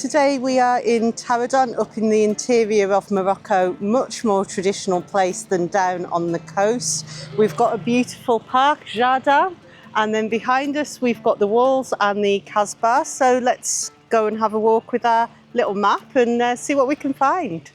today we are in Taroudant, up in the interior of Morocco, much more traditional place than down on the coast. We've got a beautiful park, Jardin, and then behind us we've got the walls and the Kasbah. So let's go and have a walk with our little map and see what we can find.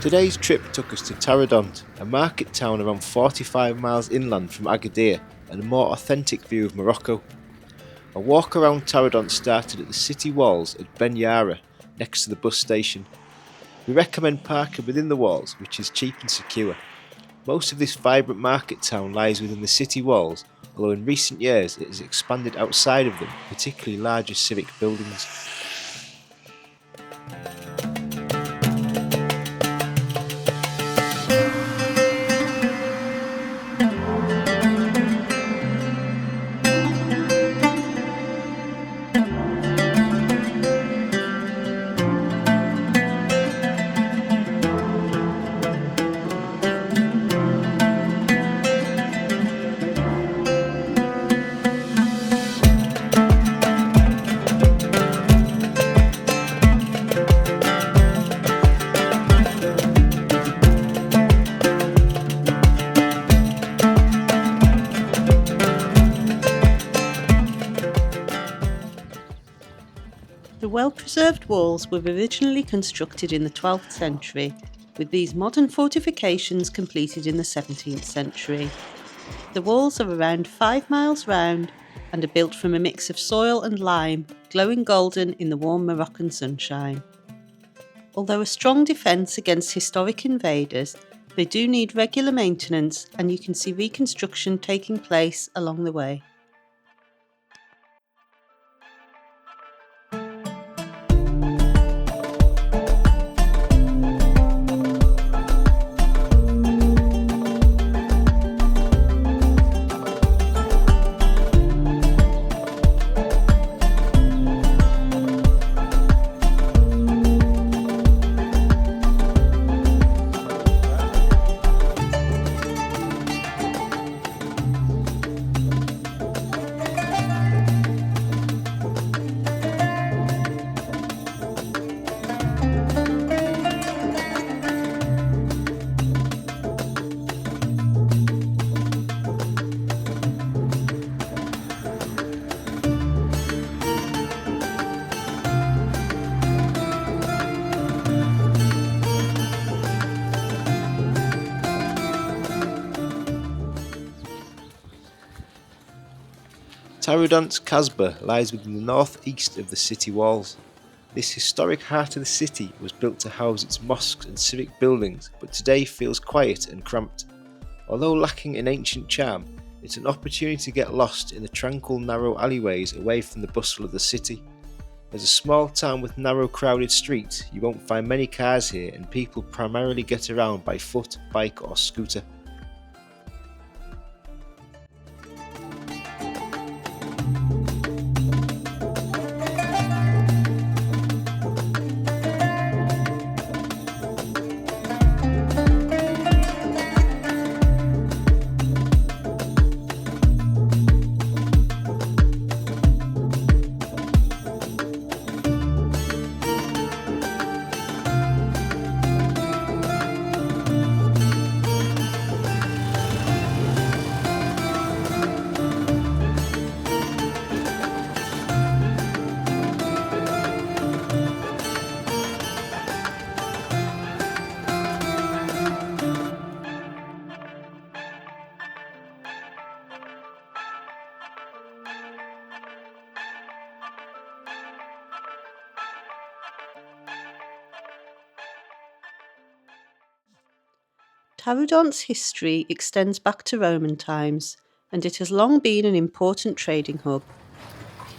Today's trip took us to Taroudant, a market town around 45 miles inland from Agadir and a more authentic view of Morocco. A walk around Taroudant started at the city walls at Ben Yara, next to the bus station. We recommend parking within the walls, which is cheap and secure. Most of this vibrant market town lies within the city walls, although in recent years it has expanded outside of them, particularly larger civic buildings. The well-preserved walls were originally constructed in the 12th century, with these modern fortifications completed in the 17th century. The walls are around 5 miles round and are built from a mix of soil and lime, glowing golden in the warm Moroccan sunshine. Although a strong defence against historic invaders, they do need regular maintenance, and you can see reconstruction taking place along the way. Taroudant's Kasbah lies within the north-east of the city walls. This historic heart of the city was built to house its mosques and civic buildings, but today feels quiet and cramped. Although lacking in ancient charm, it's an opportunity to get lost in the tranquil, narrow alleyways away from the bustle of the city. As a small town with narrow, crowded streets, you won't find many cars here, and people primarily get around by foot, bike or scooter. Taroudant's history extends back to Roman times, and it has long been an important trading hub.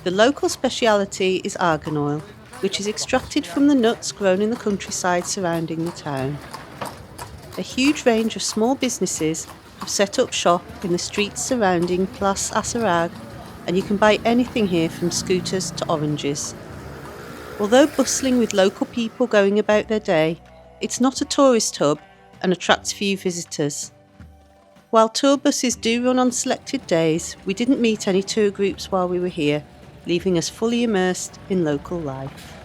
The local speciality is argan oil, which is extracted from the nuts grown in the countryside surrounding the town. A huge range of small businesses have set up shop in the streets surrounding Place Assarag, and you can buy anything here from scooters to oranges. Although bustling with local people going about their day, it's not a tourist hub and attracts few visitors. While tour buses do run on selected days, we didn't meet any tour groups while we were here, leaving us fully immersed in local life.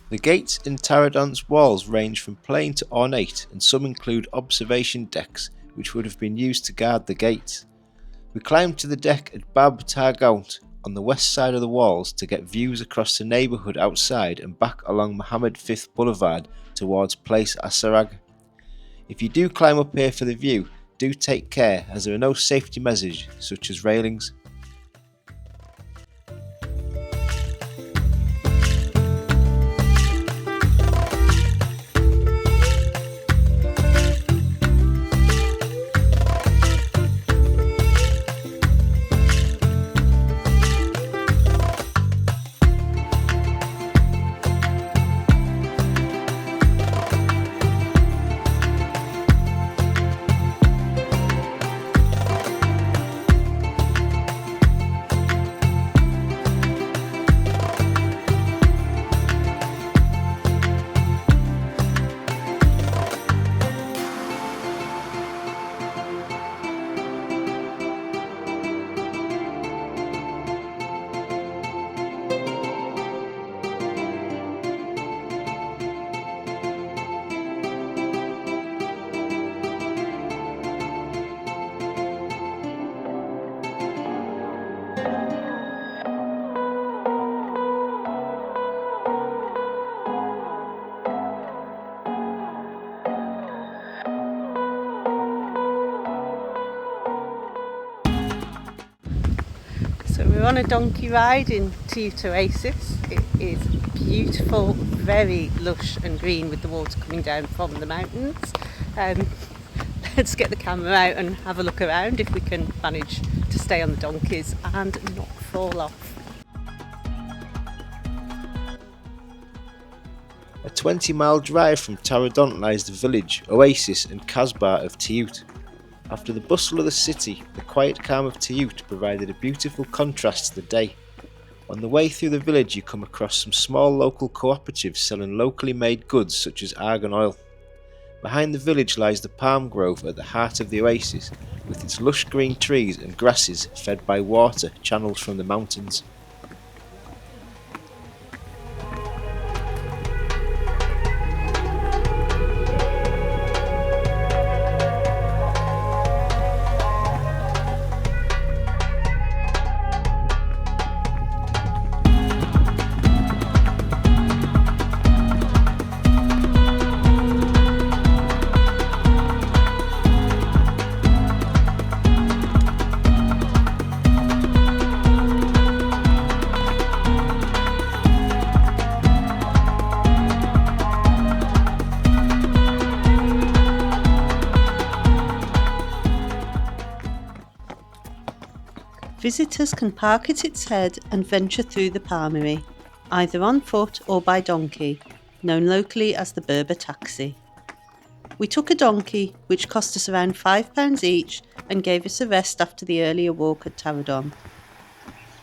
The gates in Taroudant's walls range from plain to ornate, and some include observation decks which would have been used to guard the gates. We climbed to the deck at Bab Taroudant on the west side of the walls to get views across the neighbourhood outside and back along Mohammed V Boulevard towards Place Assarag. If you do climb up here for the view, do take care as there are no safety measures such as railings. We're on a donkey ride in Tiout Oasis. It is beautiful, very lush and green with the water coming down from the mountains. Let's get the camera out and have a look around if we can manage to stay on the donkeys and not fall off. A 20-mile drive from Taroudant lies the village, oasis and Kasbah of Tiout. After the bustle of the city, the quiet calm of Tiout provided a beautiful contrast to the day. On the way through the village you come across some small local cooperatives selling locally made goods such as argan oil. Behind the village lies the palm grove at the heart of the oasis, with its lush green trees and grasses fed by water channeled from the mountains. Visitors can park at its head and venture through the Palmeraie, either on foot or by donkey, known locally as the Berber taxi. We took a donkey, which cost us around £5 each and gave us a rest after the earlier walk at Taroudant.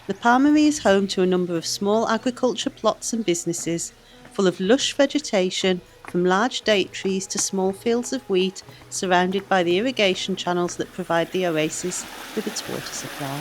The Palmeraie is home to a number of small agriculture plots and businesses, full of lush vegetation from large date trees to small fields of wheat, surrounded by the irrigation channels that provide the oasis with its water supply.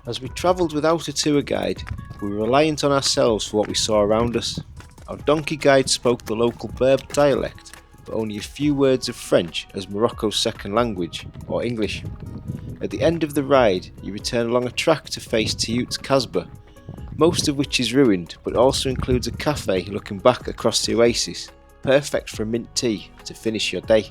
As we travelled without a tour guide, we were reliant on ourselves for what we saw around us. Our donkey guide spoke the local Berber dialect, but only a few words of French as Morocco's second language, or English. At the end of the ride, you return along a track to face Tiout's Kasbah, most of which is ruined, but also includes a cafe looking back across the oasis, perfect for a mint tea to finish your day.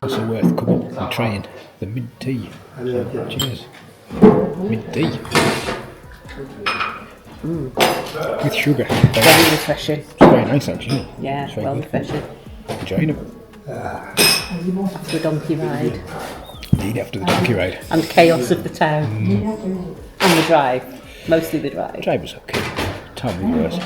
Also worth coming and trying the mint tea. Cheers. Mint tea. With sugar. Very refreshing. It's very nice actually. Yeah, It's very well good. refreshing. Enjoying it. After a donkey ride. Indeed, after the donkey ride. And the chaos of the town. And the drive. Mostly the drive. The drive was okay. Tell me worse.